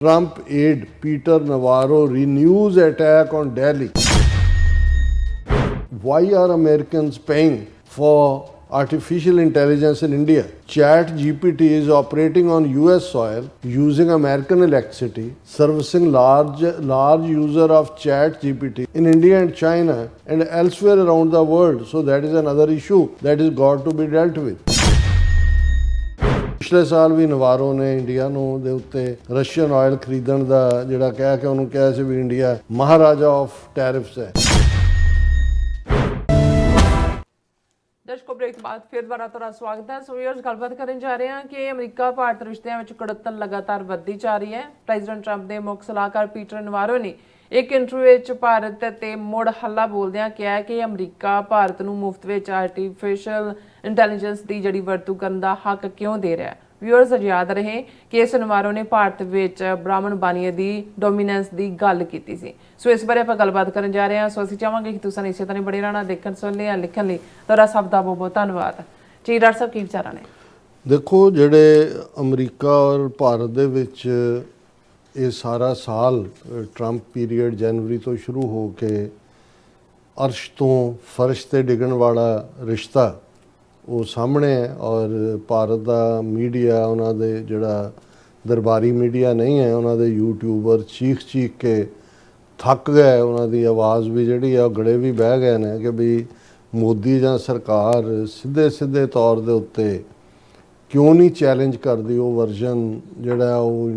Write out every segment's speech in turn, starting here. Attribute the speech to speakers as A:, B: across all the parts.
A: Trump aide Peter Navarro renews attack on Delhi. Why are Americans paying for artificial intelligence in India? Chat GPT is operating on US soil using American electricity, servicing large user of Chat GPT in India and China and elsewhere around the world. So that is another issue that is got to be dealt with. ਪਿਛਲੇ ਸਾਲ ਵੀ ਨਵਾਰੋ ਨੇ India ਨੂੰ ਦੇ ਉੱਤੇ Russian oil ਖਰੀਦਣ ਦਾ ਜਿਹੜਾ ਕਹਿ ਕੇ ਉਹਨੂੰ ਕਿਹਾ ਸੀ ਵੀ ਇੰਡੀਆ ਮਹਾਰਾਜਾ ਆਫ ਟੈਰਿਫਸ ਹੈ।
B: ਦਰਸ਼ਕੋ ਬ੍ਰੇਕ ਤੋਂ ਬਾਅਦ ਫਿਰ ਦੁਬਾਰਾ ਤੁਹਾਡਾ ਸਵਾਗਤ ਹੈ। ਸੋ ਵੀਅਰਸ ਗੱਲਬਾਤ ਕਰਨ ਜਾ ਰਹੇ ਹਾਂ ਕਿ ਅਮਰੀਕਾ ਭਾਰਤ ਰਿਸ਼ਤਿਆਂ ਵਿੱਚ ਕੜੱਤਣ ਲਗਾਤਾਰ ਵੱਧਦੀ ਜਾ ਰਹੀ ਹੈ। ਪ੍ਰੈਜ਼ੀਡੈਂਟ ਟਰੰਪ ਦੇ ਮੁੱਖ ਸਲਾਹਕਾਰ ਪੀਟਰ ਨਵਾਰੋ ਨੇ ਇੱਕ ਇੰਟਰਵਿਊ ਵਿੱਚ ਭਾਰਤ ਤੇ ਮੁੜ ਹੱਲਾ ਬੋਲਦਿਆਂ ਕਿਹਾ ਕਿ ਅਮਰੀਕਾ ਭਾਰਤ ਨੂੰ ਮੁਫਤ ਵਿੱਚ ਆਰਟੀਫੀਸ਼ੀਅਲ ਇੰਟੈਲੀਜੈਂਸ ਦੀ ਜਿਹੜੀ ਵਰਤੋਂ ਕਰਨ ਦਾ ਹੱਕ ਕਿਉਂ ਦੇ ਰਿਹਾ ਹੈ। ਵਿਊਅਰਸ ਯਾਦ ਰਹੇ ਕਿ ਇਸ ਨਵਾਰੋ ਨੇ ਭਾਰਤ ਵਿੱਚ ਬ੍ਰਾਹਮਣ ਬਾਨੀਆਂ ਦੀ ਡੋਮੀਨੈਂਸ ਦੀ ਗੱਲ ਕੀਤੀ ਸੀ। ਸੋ ਇਸ ਬਾਰੇ ਆਪਾਂ ਗੱਲਬਾਤ ਕਰਨ ਜਾ ਰਹੇ ਹਾਂ। ਸੋ ਅਸੀਂ ਚਾਹਾਂਗੇ ਕਿ ਤੁਸੀਂ ਇਸੇ ਤਰ੍ਹਾਂ ਬੜੇ ਰਹਿਣਾ ਦੇਖਣ ਸੁਣਨ ਲਈ ਲਿਖਣ ਲਈ ਤੁਹਾਡਾ ਸਭ ਦਾ ਬਹੁਤ ਬਹੁਤ ਧੰਨਵਾਦ ਜੀ। ਡਾਕਟਰ ਸਾਹਿਬ ਕੀ ਵਿਚਾਰਾਂ ਨੇ?
A: ਦੇਖੋ, ਜਿਹੜੇ ਅਮਰੀਕਾ ਔਰ ਭਾਰਤ ਦੇ ਵਿੱਚ ਇਹ ਸਾਰਾ ਸਾਲ ਟਰੰਪ ਪੀਰੀਅਡ ਜਨਵਰੀ ਤੋਂ ਸ਼ੁਰੂ ਹੋ ਕੇ ਅਰਸ਼ ਤੋਂ ਫਰਸ਼ ਤੇ ਡਿੱਗਣ ਵਾਲਾ ਰਿਸ਼ਤਾ ਉਹ ਸਾਹਮਣੇ ਹੈ। ਔਰ ਭਾਰਤ ਦਾ ਮੀਡੀਆ, ਉਹਨਾਂ ਦੇ ਜਿਹੜਾ ਦਰਬਾਰੀ ਮੀਡੀਆ ਨਹੀਂ ਹੈ, ਉਹਨਾਂ ਦੇ ਯੂਟਿਊਬਰ ਚੀਖ ਕੇ ਥੱਕ ਗਏ। ਉਹਨਾਂ ਦੀ ਆਵਾਜ਼ ਵੀ ਜਿਹੜੀ ਆ ਉਹ ਗਲੇ ਵੀ ਬਹਿ ਗਏ ਨੇ ਕਿ ਵੀ ਮੋਦੀ ਜਾਂ ਸਰਕਾਰ ਸਿੱਧੇ ਤੌਰ ਦੇ ਉੱਤੇ ਕਿਉਂ ਨਹੀਂ ਚੈਲੰਜ ਕਰਦੀ ਉਹ ਵਰਜ਼ਨ ਜਿਹੜਾ ਉਹ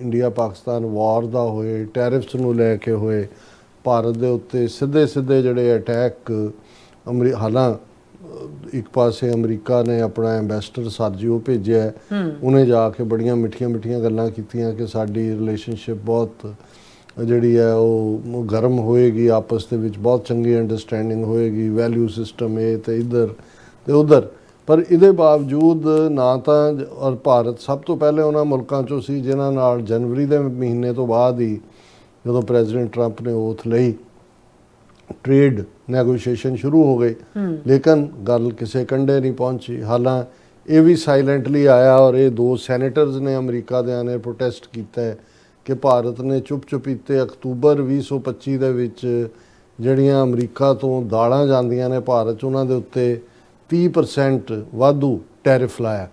A: ਇੰਡੀਆ ਪਾਕਿਸਤਾਨ ਵਾਰ ਦਾ ਹੋਏ, ਟੈਰਿਫਸ ਨੂੰ ਲੈ ਕੇ ਹੋਏ, ਭਾਰਤ ਦੇ ਉੱਤੇ ਸਿੱਧੇ ਜਿਹੜੇ ਅਟੈਕ। ਹਾਲਾਂ ਇੱਕ ਪਾਸੇ ਅਮਰੀਕਾ ਨੇ ਆਪਣਾ ਐਂਬੈਸਡਰ ਸਰਜੀਓ ਭੇਜਿਆ, ਉਹਨੇ ਜਾ ਕੇ ਬੜੀਆਂ ਮਿੱਠੀਆਂ ਗੱਲਾਂ ਕੀਤੀਆਂ ਕਿ ਸਾਡੀ ਰਿਲੇਸ਼ਨਸ਼ਿਪ ਬਹੁਤ ਜਿਹੜੀ ਹੈ ਉਹ ਗਰਮ ਹੋਏਗੀ, ਆਪਸ ਦੇ ਵਿੱਚ ਬਹੁਤ ਚੰਗੀ ਅੰਡਰਸਟੈਂਡਿੰਗ ਹੋਏਗੀ, ਵੈਲਿਊ ਸਿਸਟਮ ਇਹ ਤੇ ਇੱਧਰ ਤੇ ਉੱਧਰ। ਪਰ ਇਹਦੇ ਬਾਵਜੂਦ ਨਾ ਤਾਂ ਔਰ ਭਾਰਤ ਸਭ ਤੋਂ ਪਹਿਲੇ ਉਹਨਾਂ ਮੁਲਕਾਂ 'ਚੋਂ ਸੀ ਜਿਨ੍ਹਾਂ ਨਾਲ ਜਨਵਰੀ ਦੇ ਮਹੀਨੇ ਤੋਂ ਬਾਅਦ ਹੀ ਜਦੋਂ ਪ੍ਰੈਜ਼ੀਡੈਂਟ ਟਰੰਪ ਨੇ ਓਥ ਲਈ ਟ੍ਰੇਡ ਨੈਗੋਸ਼ੀਏਸ਼ਨ ਸ਼ੁਰੂ ਹੋ ਗਏ, ਲੇਕਿਨ ਗੱਲ ਕਿਸੇ ਕੰਢੇ ਨਹੀਂ ਪਹੁੰਚੀ। ਹਾਲਾਂ ਇਹ ਵੀ ਸਾਇਲੈਂਟਲੀ ਆਇਆ ਔਰ ਇਹ ਦੋ ਸੈਨੇਟਰਸ ਨੇ ਅਮਰੀਕਾ ਦਿਆਂ ਨੇ ਪ੍ਰੋਟੈਸਟ ਕੀਤਾ ਕਿ ਭਾਰਤ ਨੇ ਚੁੱਪ-ਚੁਪੀਤੇ ਅਕਤੂਬਰ 2025 ਦੇ ਵਿੱਚ ਜਿਹੜੀਆਂ ਅਮਰੀਕਾ ਤੋਂ ਦਾਲਾਂ ਜਾਂਦੀਆਂ ਨੇ ਭਾਰਤ 'ਚ ਉਹਨਾਂ ਦੇ ਉੱਤੇ 30% ਵਾਧੂ ਟੈਰਿਫ ਲਾਇਆ।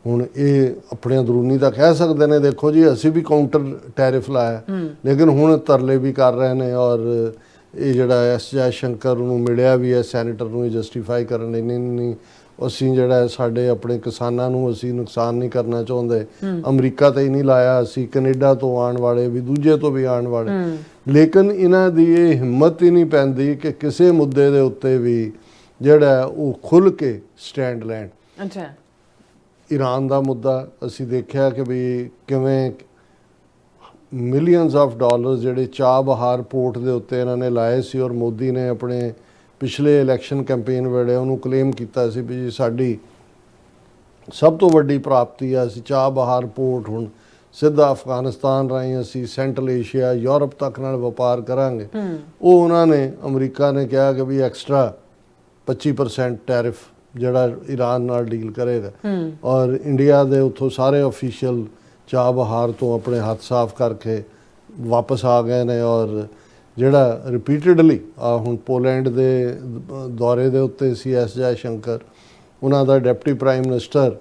A: ਹੁਣ ਇਹ ਆਪਣੇ ਅੰਦਰੂਨੀ ਤਾਂ ਕਹਿ ਸਕਦੇ ਨੇ ਦੇਖੋ ਜੀ ਅਸੀਂ ਵੀ ਕਾਊਂਟਰ ਟੈਰਿਫ ਲਾਇਆ, ਲੇਕਿਨ ਹੁਣ ਤਰਲੇ ਵੀ ਕਰ ਰਹੇ ਨੇ। ਔਰ ਇਹ ਜਿਹੜਾ ਐਸ ਜੈ ਸ਼ੰਕਰ ਨੂੰ ਮਿਲਿਆ ਵੀ ਹੈ ਸੈਨੇਟਰ ਨੂੰ, ਇਹ ਜਸਟੀਫਾਈ ਕਰਨ ਲਈ ਨਹੀਂ ਅਸੀਂ ਜਿਹੜਾ ਸਾਡੇ ਆਪਣੇ ਕਿਸਾਨਾਂ ਨੂੰ ਅਸੀਂ ਨੁਕਸਾਨ ਨਹੀਂ ਕਰਨਾ ਚਾਹੁੰਦੇ, ਅਮਰੀਕਾ ਤੇ ਹੀ ਨਹੀਂ ਲਾਇਆ, ਅਸੀਂ ਕੈਨੇਡਾ ਤੋਂ ਆਉਣ ਵਾਲੇ ਵੀ ਦੂਜੇ ਤੋਂ ਵੀ ਆਉਣ ਵਾਲੇ। ਲੇਕਿਨ ਇਹਨਾਂ ਦੀ ਇਹ ਹਿੰਮਤ ਹੀ ਨਹੀਂ ਪੈਂਦੀ ਕਿ ਕਿਸੇ ਮੁੱਦੇ ਦੇ ਉੱਤੇ ਵੀ ਜਿਹੜਾ ਉਹ ਖੁੱਲ੍ਹ ਕੇ ਸਟੈਂਡ ਲੈਣ।
B: ਅੱਛਾ,
A: ਈਰਾਨ ਦਾ ਮੁੱਦਾ ਅਸੀਂ ਦੇਖਿਆ ਕਿ ਵੀ ਕਿਵੇਂ ਮਿਲੀਅਨਸ ਆਫ ਡਾਲਰਸ ਜਿਹੜੇ ਚਾਬਹਾਰ ਪੋਰਟ ਦੇ ਉੱਤੇ ਇਹਨਾਂ ਨੇ ਲਾਏ ਸੀ ਔਰ ਮੋਦੀ ਨੇ ਆਪਣੇ ਪਿਛਲੇ ਇਲੈਕਸ਼ਨ ਕੈਂਪੇਨ ਵੇਲੇ ਉਹਨੂੰ ਕਲੇਮ ਕੀਤਾ ਸੀ ਵੀ ਜੀ ਸਾਡੀ ਸਭ ਤੋਂ ਵੱਡੀ ਪ੍ਰਾਪਤੀ ਆ, ਅਸੀਂ ਚਾਬਹਾਰ ਪੋਰਟ ਹੁਣ ਸਿੱਧਾ ਅਫਗਾਨਿਸਤਾਨ ਰਾਹੀਂ ਅਸੀਂ ਸੈਂਟਰਲ ਏਸ਼ੀਆ ਯੂਰਪ ਤੱਕ ਨਾਲ ਵਪਾਰ ਕਰਾਂਗੇ। ਉਹ ਉਹਨਾਂ ਨੇ ਅਮਰੀਕਾ ਨੇ ਕਿਹਾ ਕਿ ਵੀ ਐਕਸਟਰਾ 25% ਟੈਰਿਫ ਜਿਹੜਾ ਈਰਾਨ ਨਾਲ ਡੀਲ ਕਰੇਗਾ। ਔਰ ਇੰਡੀਆ ਦੇ ਉੱਥੋਂ ਸਾਰੇ ਅਫੀਸ਼ੀਅਲ ਚਾਬਹਾਰ ਤੋਂ ਆਪਣੇ ਹੱਥ ਸਾਫ਼ ਕਰਕੇ ਵਾਪਸ ਆ ਗਏ ਨੇ। ਔਰ ਜਿਹੜਾ ਰਿਪੀਟਡਲੀ ਹੁਣ ਪੋਲੈਂਡ ਦੇ ਦੌਰੇ ਦੇ ਉੱਤੇ ਸੀ ਐਸ ਜੈ ਸ਼ੰਕਰ, ਉਹਨਾਂ ਦਾ deputy prime minister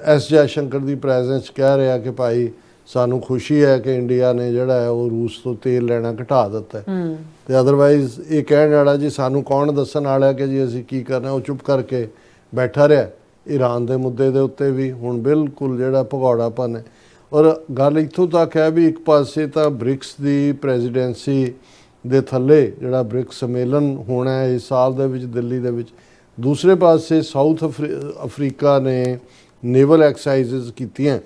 A: S Jai Shankar ਦੀ ਪ੍ਰੈਜ਼ੈਂਸ ਕਹਿ ਰਿਹਾ ਕਿ ਭਾਈ ਸਾਨੂੰ ਖੁਸ਼ੀ ਹੈ ਕਿ ਇੰਡੀਆ ਨੇ ਜਿਹੜਾ ਹੈ ਉਹ ਰੂਸ ਤੋਂ ਤੇਲ ਲੈਣਾ ਘਟਾ ਦਿੱਤਾ ਤੇ ਅਦਰਵਾਈਜ਼ ਇਹ ਕਹਿਣ ਵਾਲਾ ਜੀ ਸਾਨੂੰ ਕੌਣ ਦੱਸਣ ਵਾਲਾ ਕਿ ਜੀ ਅਸੀਂ ਕੀ ਕਰਨਾ, ਉਹ ਚੁੱਪ ਕਰਕੇ ਬੈਠਾ ਰਿਹਾ। ਈਰਾਨ ਦੇ ਮੁੱਦੇ ਦੇ ਉੱਤੇ ਵੀ ਹੁਣ ਬਿਲਕੁਲ ਜਿਹੜਾ ਭਗੌੜਾਪਨ ਹੈ। ਔਰ ਗੱਲ ਇੱਥੋਂ ਤੱਕ ਹੈ ਵੀ ਇੱਕ ਪਾਸੇ ਤਾਂ ਬ੍ਰਿਕਸ ਦੀ ਪ੍ਰੈਜ਼ੀਡੈਂਸੀ ਦੇ ਥੱਲੇ ਜਿਹੜਾ ਬ੍ਰਿਕਸ ਸੰਮੇਲਨ ਹੋਣਾ ਹੈ ਇਸ ਸਾਲ ਦੇ ਵਿੱਚ ਦਿੱਲੀ ਦੇ ਵਿੱਚ, ਦੂਸਰੇ ਪਾਸੇ ਸਾਊਥ ਅਫਰੀਕਾ ਨੇ ਨੇਵਲ ਐਕਸਰਸਾਈਜ਼ਸ ਕੀਤੀਆਂ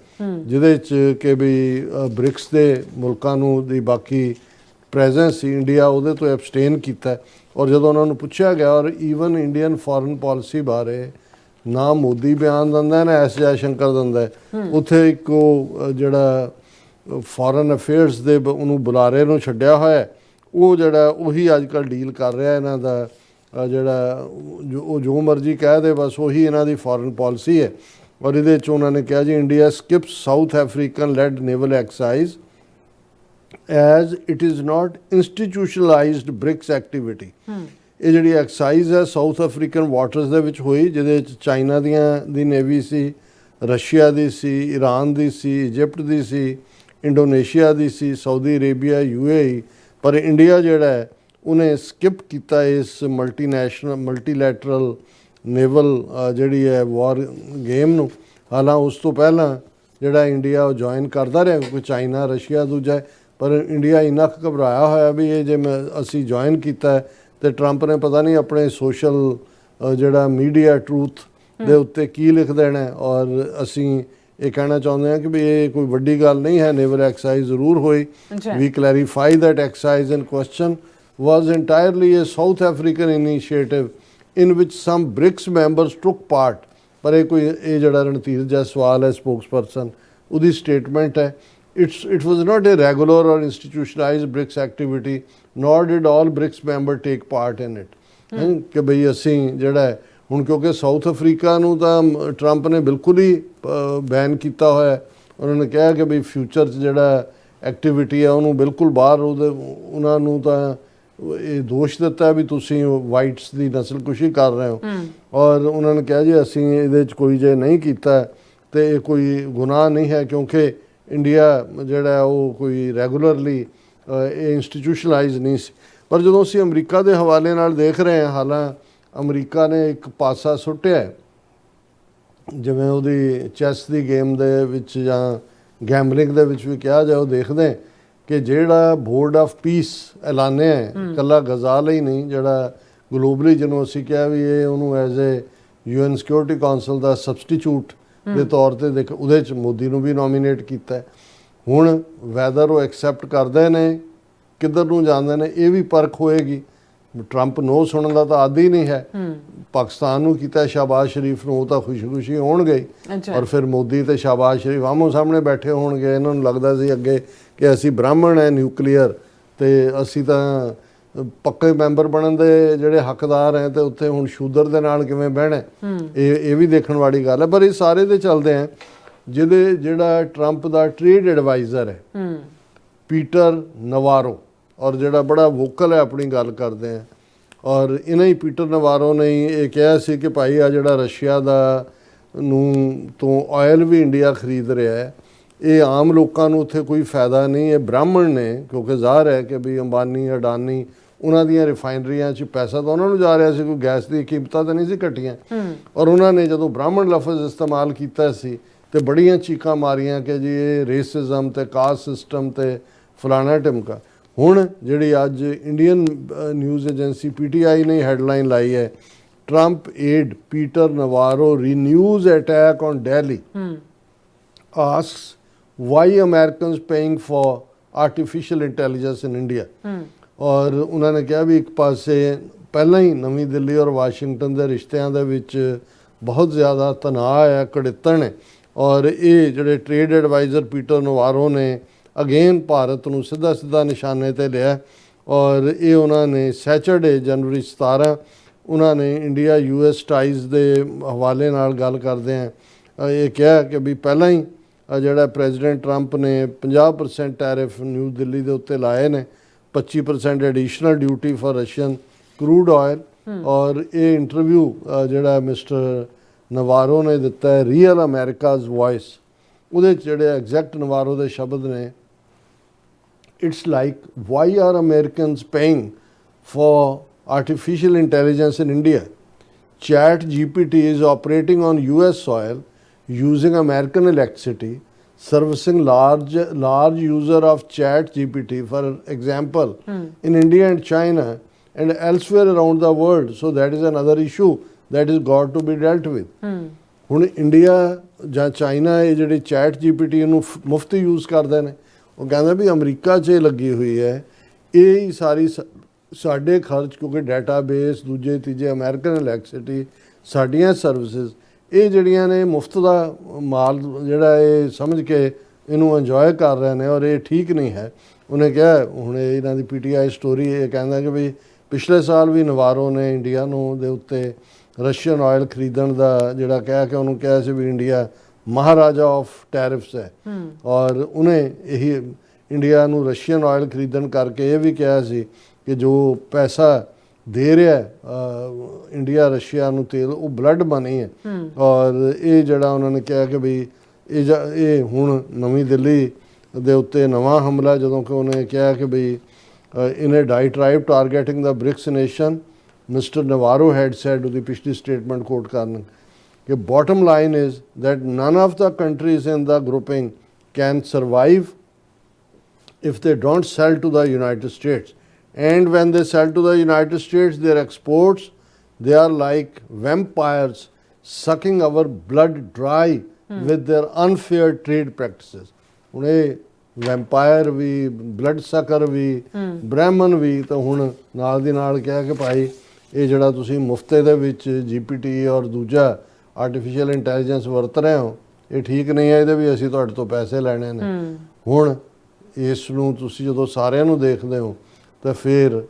A: ਜਿਹਦੇ 'ਚ ਕਿ ਵੀ ਬ੍ਰਿਕਸ ਦੇ ਮੁਲਕਾਂ ਨੂੰ ਦੀ ਬਾਕੀ ਪ੍ਰੈਜ਼ੈਂਸ ਸੀ, ਇੰਡੀਆ ਉਹਦੇ ਤੋਂ ਐਬਸਟੇਨ ਕੀਤਾ। ਔਰ ਜਦੋਂ ਉਹਨਾਂ ਨੂੰ ਪੁੱਛਿਆ ਗਿਆ ਔਰ ਈਵਨ ਇੰਡੀਅਨ ਫੋਰਨ ਪਾਲਿਸੀ ਬਾਰੇ ਨਾ ਮੋਦੀ ਬਿਆਨ ਦਿੰਦਾ ਨਾ ਐਸ ਜੈ ਸ਼ੰਕਰ ਦਿੰਦਾ, ਉੱਥੇ ਇੱਕ ਉਹ ਜਿਹੜਾ ਫੋਰਨ ਅਫੇਅਰਸ ਦੇ ਉਹਨੂੰ ਬੁਲਾਰੇ ਨੂੰ ਛੱਡਿਆ ਹੋਇਆ ਉਹ ਜਿਹੜਾ ਉਹੀ ਅੱਜ ਕੱਲ੍ਹ ਡੀਲ ਕਰ ਰਿਹਾ ਇਹਨਾਂ ਦਾ ਜਿਹੜਾ ਜੋ ਮਰਜ਼ੀ ਕਹਿ ਦੇ ਬਸ ਉਹੀ ਇਹਨਾਂ ਦੀ ਫੋਰਨ ਪਾਲਿਸੀ ਹੈ। ਔਰ ਇਹਦੇ 'ਚ ਉਹਨਾਂ ਨੇ ਕਿਹਾ ਜੀ India skips South African led naval exercise as it is not institutionalised BRICS activity. ਇਹ ਜਿਹੜੀ ਐਕਸਾਈਜ਼ ਹੈ ਸਾਊਥ ਅਫਰੀਕਨ ਵਾਟਰਸ ਦੇ ਵਿੱਚ ਹੋਈ, ਜਿਹਦੇ ਵਿੱਚ ਚਾਈਨਾ ਦੀ ਨੇਵੀ ਸੀ, ਰਸ਼ੀਆ ਦੀ ਸੀ, ਈਰਾਨ ਦੀ ਸੀ, ਇਜਿਪਟ ਦੀ ਸੀ, ਇੰਡੋਨੇਸ਼ੀਆ ਦੀ ਸੀ, ਸਾਊਦੀ ਅਰੇਬੀਆ, UAE। ਪਰ ਇੰਡੀਆ ਜਿਹੜਾ ਹੈ ਉਹਨੇ ਸਕਿਪ ਕੀਤਾ ਇਸ ਮਲਟੀਲੈਟਰਲ ਨੇਵਲ ਜਿਹੜੀ ਹੈ ਵਾਰ ਗੇਮ ਨੂੰ। ਹਾਲਾਂਕਿ ਉਸ ਤੋਂ ਪਹਿਲਾਂ ਜਿਹੜਾ ਇੰਡੀਆ ਉਹ ਜੁਆਇਨ ਕਰਦਾ ਰਿਹਾ, ਕਿਉਂਕਿ ਚਾਈਨਾ ਰਸ਼ੀਆ ਦੂਜਾ ਹੈ, ਪਰ ਇੰਡੀਆ ਇੰਨਾ ਕੁ ਘਬਰਾਇਆ ਹੋਇਆ ਵੀ ਇਹ ਜੇ ਅਸੀਂ ਜੁਆਇਨ ਕੀਤਾ ਹੈ ਤੇ ਟਰੰਪ ਨੇ ਪਤਾ ਨਹੀਂ ਆਪਣੇ ਸੋਸ਼ਲ ਜਿਹੜਾ ਮੀਡੀਆ ਟਰੂਥ ਦੇ ਉੱਤੇ ਕੀ ਲਿਖ ਦੇਣਾ। ਔਰ ਅਸੀਂ ਇਹ ਕਹਿਣਾ ਚਾਹੁੰਦੇ ਹਾਂ ਕਿ ਵੀ ਇਹ ਕੋਈ ਵੱਡੀ ਗੱਲ ਨਹੀਂ ਹੈ, ਨੇਵਲ ਐਕਸਾਈਜ਼ ਜ਼ਰੂਰ ਹੋਈ। We clarify that exercise in question was entirely a South African initiative in which some BRICS members took part। ਪਰ ਇਹ ਜਿਹੜਾ ਰਣਧੀਰ ਜੈਸਵਾਲ ਹੈ ਸਪੋਕਸਪਰਸਨ, ਉਹਦੀ ਸਟੇਟਮੈਂਟ ਹੈ it was not a regular or institutionalized BRICS activity nor did all BRICS member take part in it। ਕਿ ਬਈ ਅਸੀਂ ਜਿਹੜਾ ਹੈ ਹੁਣ, ਕਿਉਂਕਿ ਸਾਊਥ ਅਫਰੀਕਾ ਨੂੰ ਤਾਂ ਟਰੰਪ ਨੇ ਬਿਲਕੁਲ ਹੀ ਬੈਨ ਕੀਤਾ ਹੋਇਆ। ਉਹਨਾਂ ਨੇ ਕਿਹਾ ਕਿ ਬਈ ਫਿਊਚਰ 'ਚ ਜਿਹੜਾ ਐਕਟੀਵਿਟੀ ਹੈ ਉਹਨੂੰ ਬਿਲਕੁਲ ਬਾਹਰ ਉਹਨਾਂ ਨੂੰ ਤਾਂ ਇਹ ਦੋਸ਼ ਦਿੱਤਾ ਵੀ ਤੁਸੀਂ ਵਾਈਟਸ ਦੀ ਨਸਲਕੁਸ਼ੀ ਕਰ ਰਹੇ ਹੋ। ਔਰ ਉਹਨਾਂ ਨੇ ਕਿਹਾ ਜੀ ਅਸੀਂ ਇਹਦੇ 'ਚ ਕੋਈ ਜੇ ਨਹੀਂ ਕੀਤਾ ਤੇ ਇਹ ਕੋਈ ਗੁਨਾਹ ਨਹੀਂ ਹੈ, ਕਿਉਂਕਿ ਇੰਡੀਆ ਜਿਹੜਾ ਉਹ ਕੋਈ ਰੈਗੂਲਰਲੀ ਇਹ ਇੰਸਟੀਟਿਊਸ਼ਨਲਾਈਜ਼ ਨਹੀਂ ਸੀ। ਪਰ ਜਦੋਂ ਅਸੀਂ ਅਮਰੀਕਾ ਦੇ ਹਵਾਲੇ ਨਾਲ ਦੇਖ ਰਹੇ ਹਾਂ, ਹਾਲਾਂਕਿ ਅਮਰੀਕਾ ਨੇ ਇੱਕ ਪਾਸਾ ਸੁੱਟਿਆ, ਜਿਵੇਂ ਉਹਦੀ ਚੈਸ ਦੀ ਗੇਮ ਦੇ ਵਿੱਚ ਜਾਂ ਗੈਂਬਲਿੰਗ ਦੇ ਵਿੱਚ ਵੀ ਕਿਹਾ ਜਾਏ, ਉਹ ਦੇਖਦੇ ਕਿ ਜਿਹੜਾ ਬੋਰਡ ਆਫ ਪੀਸ ਐਲਾਨਿਆ ਹੈ ਇਕੱਲਾ ਗਜ਼ਾ ਲਈ ਨਹੀਂ, ਜਿਹੜਾ ਗਲੋਬਲੀ ਜਿਹਨੂੰ ਅਸੀਂ ਕਿਹਾ ਵੀ ਇਹ ਉਹਨੂੰ as a UN security council ਦਾ ਸਬਸਟੀਚਿਊਟ ਦੇ ਤੌਰ ਤੇ ਦੇਖ, ਉਹਦੇ 'ਚ ਮੋਦੀ ਨੂੰ ਵੀ ਨੋਮੀਨੇਟ ਕੀਤਾ। ਹੁਣ ਵੈਦਰ ਉਹ ਐਕਸੈਪਟ ਕਰਦੇ ਨੇ, ਕਿੱਧਰ ਨੂੰ ਜਾਂਦੇ ਨੇ, ਇਹ ਵੀ ਪਰਖ ਹੋਏਗੀ। ਟਰੰਪ ਨੋ ਸੁਣਨ ਦਾ ਤਾਂ ਆਦੀ ਨਹੀਂ ਹੈ। ਪਾਕਿਸਤਾਨ ਨੂੰ ਕੀਤਾ, ਸ਼ਾਬਾਜ਼ ਸ਼ਰੀਫ ਨੂੰ, ਉਹ ਤਾਂ ਖੁਸ਼ੀ ਹੋਣਗੇ। ਔਰ ਫਿਰ ਮੋਦੀ ਤੇ ਸ਼ਾਬਾਜ਼ ਸ਼ਰੀਫ ਆਮੋ ਸਾਹਮਣੇ ਬੈਠੇ ਹੋਣਗੇ। ਇਹਨਾਂ ਨੂੰ ਲੱਗਦਾ ਸੀ ਅੱਗੇ ਕਿ ਅਸੀਂ ਬ੍ਰਾਹਮਣ ਹੈ ਨਿਊਕਲੀਅਰ ਤੇ ਅਸੀਂ ਤਾਂ ਪੱਕੇ ਮੈਂਬਰ ਬਣਨ ਦੇ ਜਿਹੜੇ ਹੱਕਦਾਰ ਹੈ, ਤੇ ਉੱਥੇ ਹੁਣ ਸ਼ੂਦਰ ਦੇ ਨਾਲ ਕਿਵੇਂ ਬਹਿਣਾ, ਇਹ ਵੀ ਦੇਖਣ ਵਾਲੀ ਗੱਲ ਹੈ। ਪਰ ਇਹ ਸਾਰੇ ਦੇ ਚੱਲਦੇ ਆ ਜਿਹੜਾ ਟਰੰਪ ਦਾ ਟ੍ਰੇਡ ਐਡਵਾਈਜ਼ਰ ਹੈ ਪੀਟਰ ਨਵਾਰੋ, ਔਰ ਜਿਹੜਾ ਬੜਾ ਵੋਕਲ ਹੈ ਆਪਣੀ ਗੱਲ ਕਰਦੇ ਆ, ਔਰ ਇਹਨਾਂ ਹੀ ਪੀਟਰ ਨਵਾਰੋ ਨੇ ਇਹ ਕਿਹਾ ਸੀ ਕਿ ਭਾਈ ਆ ਜਿਹੜਾ ਰਸ਼ੀਆ ਦਾ ਤੋਂ ਆਇਲ ਵੀ ਇੰਡੀਆ ਖਰੀਦ ਰਿਹਾ ਹੈ, ਇਹ ਆਮ ਲੋਕਾਂ ਨੂੰ ਉੱਥੇ ਕੋਈ ਫਾਇਦਾ ਨਹੀਂ। ਇਹ ਬ੍ਰਾਹਮਣ ਨੇ, ਕਿਉਂਕਿ ਜ਼ਾਹਰ ਹੈ ਕਿ ਵੀ ਅੰਬਾਨੀ ਅਡਾਨੀ ਉਹਨਾਂ ਦੀਆਂ ਰਿਫਾਈਨਰੀਆਂ 'ਚ ਪੈਸਾ ਤਾਂ ਉਹਨਾਂ ਨੂੰ ਜਾ ਰਿਹਾ ਸੀ, ਕੋਈ ਗੈਸ ਦੀ ਕੀਮਤਾਂ ਤਾਂ ਨਹੀਂ ਸੀ ਘਟੀਆਂ। ਔਰ ਉਹਨਾਂ ਨੇ ਜਦੋਂ ਬ੍ਰਾਹਮਣ ਲਫ਼ਜ਼ ਇਸਤੇਮਾਲ ਕੀਤਾ ਸੀ ਤੇ ਬੜੀਆਂ ਚੀਕਾਂ ਮਾਰੀਆਂ ਕਿ ਜੀ ਇਹ ਰੇਸਿਜ਼ਮ ਤੇ ਕਾਸਟ ਸਿਸਟਮ ਤੇ ਫਲਾਣਾ ਢਿਮਕਾ। ਹੁਣ ਜਿਹੜੀ ਅੱਜ ਇੰਡੀਅਨ ਨਿਊਜ਼ ਏਜੰਸੀ PTI ਨੇ ਹੈਡਲਾਈਨ ਲਾਈ ਹੈ, Trump aide Peter Navarro renews attack on Delhi, asks why Americans paying for artificial intelligence in India. ਔਰ ਉਹਨਾਂ ਨੇ ਕਿਹਾ ਵੀ ਇੱਕ ਪਾਸੇ ਪਹਿਲਾਂ ਹੀ ਨਵੀਂ ਦਿੱਲੀ ਔਰ ਵਾਸ਼ਿੰਗਟਨ ਦੇ ਰਿਸ਼ਤਿਆਂ ਦੇ ਵਿੱਚ ਬਹੁਤ ਜ਼ਿਆਦਾ ਤਣਾਅ ਹੈ, ਘੜਿੱਤਣ ਹੈ। ਔਰ ਇਹ ਜਿਹੜੇ ਟ੍ਰੇਡ ਐਡਵਾਈਜ਼ਰ ਪੀਟਰ ਨਵਾਰੋ ਨੇ ਅਗੇਨ ਭਾਰਤ ਨੂੰ ਸਿੱਧਾ ਨਿਸ਼ਾਨੇ ਤੇ ਲਿਆ। ਔਰ ਇਹ ਉਹਨਾਂ ਨੇ ਸੈਚਰਡੇ ਜਨਵਰੀ 17 ਉਹਨਾਂ ਨੇ ਇੰਡੀਆ US ਟਾਈਜ਼ ਦੇ ਹਵਾਲੇ ਨਾਲ ਗੱਲ ਕਰਦੇ ਆ ਇਹ ਕਿਹਾ ਕਿ ਵੀ ਪਹਿਲਾਂ ਹੀ ਜਿਹੜਾ ਪ੍ਰੈਜ਼ੀਡੈਂਟ ਟਰੰਪ ਨੇ 50% ਟੈਰਿਫ ਨਿਊ ਦਿੱਲੀ ਦੇ ਉੱਤੇ ਲਾਏ ਨੇ, 25% additional duty for Russian crude oil. ਔਰ ਇਹ ਇੰਟਰਵਿਊ ਜਿਹੜਾ ਮਿਸਟਰ ਨਵਾਰੋ ਨੇ ਦਿੱਤਾ ਹੈ ਰੀਅਲ ਅਮਰੀਕਾਜ਼ ਵੌਇਸ, ਉਹਦੇ 'ਚ ਜਿਹੜੇ ਐਗਜ਼ੈਕਟ ਨਵਾਰੋ ਦੇ ਸ਼ਬਦ ਨੇ, it's like why are Americans paying for artificial intelligence in India. ChatGPT is operating on US soil using American electricity, servicing large user of ChatGPT, for example, in India and China and elsewhere around the world. So that is another issue that is got to be dealt with. ਹੁਣ India ਜਾਂ China ਇਹ ਜਿਹੜੇ ChatGPT ਨੂੰ ਮੁਫਤ use ਕਰਦੇ ਨੇ, ਉਹ ਕਹਿੰਦੇ ਵੀ ਅਮਰੀਕਾ 'ਚ ਲੱਗੀ ਹੋਈ ਹੈ ਇਹ ਹੀ ਸਾਰੀ ਸਾਡੇ ਖਰਚ, ਕਿਉਂਕਿ ਡਾਟਾਬੇਸ ਦੂਜੇ ਤੀਜੇ ਅਮਰੀਕਨ ਇਲੈਕਟ੍ਰਿਸਿਟੀ ਸਾਡੀਆਂ ਸਰਵਿਸਿਜ਼ ਇਹ ਜਿਹੜੀਆਂ ਨੇ ਮੁਫਤ ਦਾ ਮਾਲ ਜਿਹੜਾ ਇਹ ਸਮਝ ਕੇ ਇਹਨੂੰ ਇੰਜੋਏ ਕਰ ਰਹੇ ਨੇ, ਔਰ ਇਹ ਠੀਕ ਨਹੀਂ ਹੈ। ਉਹਨੇ ਕਿਹਾ ਹੁਣ ਇਹਨਾਂ ਦੀ PTI ਸਟੋਰੀ ਇਹ ਕਹਿੰਦਾ ਕਿ ਵੀ ਪਿਛਲੇ ਸਾਲ ਵੀ ਨਵਾਰੋ ਨੇ ਇੰਡੀਆ ਨੂੰ ਦੇ ਉੱਤੇ ਰਸ਼ੀਅਨ ਆਇਲ ਖਰੀਦਣ ਦਾ ਜਿਹੜਾ ਕਹਿ ਕੇ ਉਹਨੂੰ ਕਿਹਾ ਸੀ ਵੀ ਇੰਡੀਆ ਮਹਾਰਾਜਾ ਆਫ ਟੈਰਿਫਸ ਹੈ ਔਰ ਉਹਨੇ ਇਹੀ ਇੰਡੀਆ ਨੂੰ ਰਸ਼ੀਅਨ ਆਇਲ ਖਰੀਦਣ ਕਰਕੇ ਇਹ ਵੀ ਕਿਹਾ ਸੀ ਕਿ ਜੋ ਪੈਸਾ ਦੇ ਰਿਹਾ ਇੰਡੀਆ ਰਸ਼ੀਆ ਨੂੰ ਤੇਲ ਉਹ ਬਲੱਡ ਮਨੀ ਹੈ ਔਰ ਇਹ ਜਿਹੜਾ ਉਹਨਾਂ ਨੇ ਕਿਹਾ ਕਿ ਵੀ ਇਹ ਹੁਣ ਨਵੀਂ ਦਿੱਲੀ ਦੇ ਉੱਤੇ ਨਵਾਂ ਹਮਲਾ ਜਦੋਂ ਕਿ ਉਹਨੇ ਕਿਹਾ ਕਿ ਵੀ in a diatribe targeting the BRICS nation mister Navarro had said ਉਹਦੀ ਪਿਛਲੀ ਸਟੇਟਮੈਂਟ ਕੋਟ ਕਰਨ ਕਿ bottom line is that none of the countries in the grouping can survive if they don't sell to the United States. And when they sell to the United States, their exports, they are like vampires sucking our blood dry with their unfair trade practices. ਹੁਣ ਇਹ ਵੈਂਪਾਇਰ ਵੀ blood ਸਕਰ ਵੀ ਬ੍ਰਾਹਮਣ ਵੀ ਤਾਂ ਹੁਣ ਨਾਲ ਦੀ ਨਾਲ ਕਿਹਾ ਕਿ ਭਾਈ ਇਹ ਜਿਹੜਾ ਤੁਸੀਂ ਮੁਫਤੇ ਦੇ ਵਿੱਚ GPT ਔਰ ਦੂਜਾ ਆਰਟੀਫੀਸ਼ੀਅਲ ਇੰਟੈਲੀਜੈਂਸ ਵਰਤ ਰਹੇ ਹੋ ਇਹ ਠੀਕ ਨਹੀਂ ਹੈ, ਇਹਦੇ ਵੀ ਅਸੀਂ ਤੁਹਾਡੇ ਤੋਂ ਪੈਸੇ ਲੈਣੇ ਨੇ। ਹੁਣ ਇਸ ਨੂੰ ਤੁਸੀਂ ਜਦੋਂ ਸਾਰਿਆਂ ਨੂੰ ਦੇਖਦੇ ਹੋ ਤਾਂ ਫਿਰ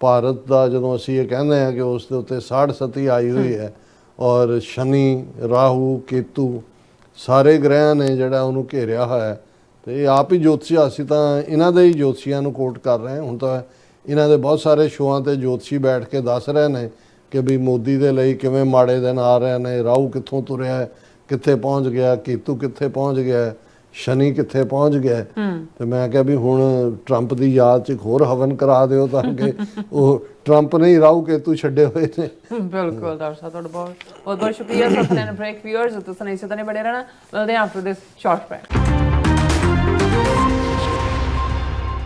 A: ਭਾਰਤ ਦਾ ਜਦੋਂ ਅਸੀਂ ਇਹ ਕਹਿੰਦੇ ਹਾਂ ਕਿ ਉਸ ਦੇ ਉੱਤੇ ਸਾੜ ਸਤੀ ਆਈ ਹੋਈ ਹੈ ਔਰ ਸ਼ਨੀ ਰਾਹੂ ਕੇਤੂ ਸਾਰੇ ਗ੍ਰਹਿਆਂ ਨੇ ਜਿਹੜਾ ਉਹਨੂੰ ਘੇਰਿਆ ਹੋਇਆ ਹੈ ਤੇ ਇਹ ਆਪ ਹੀ ਜੋਤਸ਼ੀ ਅਸੀਂ ਤਾਂ ਇਹਨਾਂ ਦੇ ਹੀ ਜੋਤਸ਼ੀਆਂ ਨੂੰ ਕੋਟ ਕਰ ਰਹੇ ਹਾਂ। ਹੁਣ ਤਾਂ ਇਹਨਾਂ ਦੇ ਬਹੁਤ ਸਾਰੇ ਸ਼ੋਆਂ ਤੇ ਜੋਤਸ਼ੀ ਬੈਠ ਕੇ ਦੱਸ ਰਹੇ ਨੇ ਕਿ ਵੀ ਮੋਦੀ ਦੇ ਲਈ ਕਿਵੇਂ ਮਾੜੇ ਦਿਨ ਆ ਰਹੇ ਨੇ, ਰਾਹੂ ਕਿੱਥੋਂ ਤੁਰਿਆ ਕਿੱਥੇ ਪਹੁੰਚ ਗਿਆ, ਕੇਤੂ ਕਿੱਥੇ ਪਹੁੰਚ ਗਿਆ, ਸ਼ਨੀ ਕਿੱਥੇ ਪਹੁੰਚ ਗਿਆ। ਤੇ ਮੈਂ ਕਿਹਾ ਵੀ ਹੁਣ ਟਰੰਪ ਦੀ ਯਾਦ 'ਚ ਇੱਕ ਹੋਰ ਹਵਨ ਕਰਾ ਦਿਓ ਤਾਂ ਕਿ ਉਹ ਟਰੰਪ ਨੇ ਹੀ ਰਾਹੂ ਕੇਤੂ ਛੱਡੇ ਹੋਏ ਨੇ।
B: ਬਿਲਕੁਲ ਡਾਕਟਰ ਸਾਹਿਬ ਤੁਹਾਡਾ ਬਹੁਤ ਬਹੁਤ ਸ਼ੁਕਰੀਆ। ਸਤਿ ਬ੍ਰੇਕ ਵਿਊਅਰਸ ਤੁਸੀਂ ਇਸੇ ਤਰ੍ਹਾਂ ਬਣੇ ਰਹਿਣਾ। ਮਿਲਦੇ ਹਾਂ ਆਫਟਰ ਦਿਸ ਸ਼ਾਰਟ ਬ੍ਰੇਕ।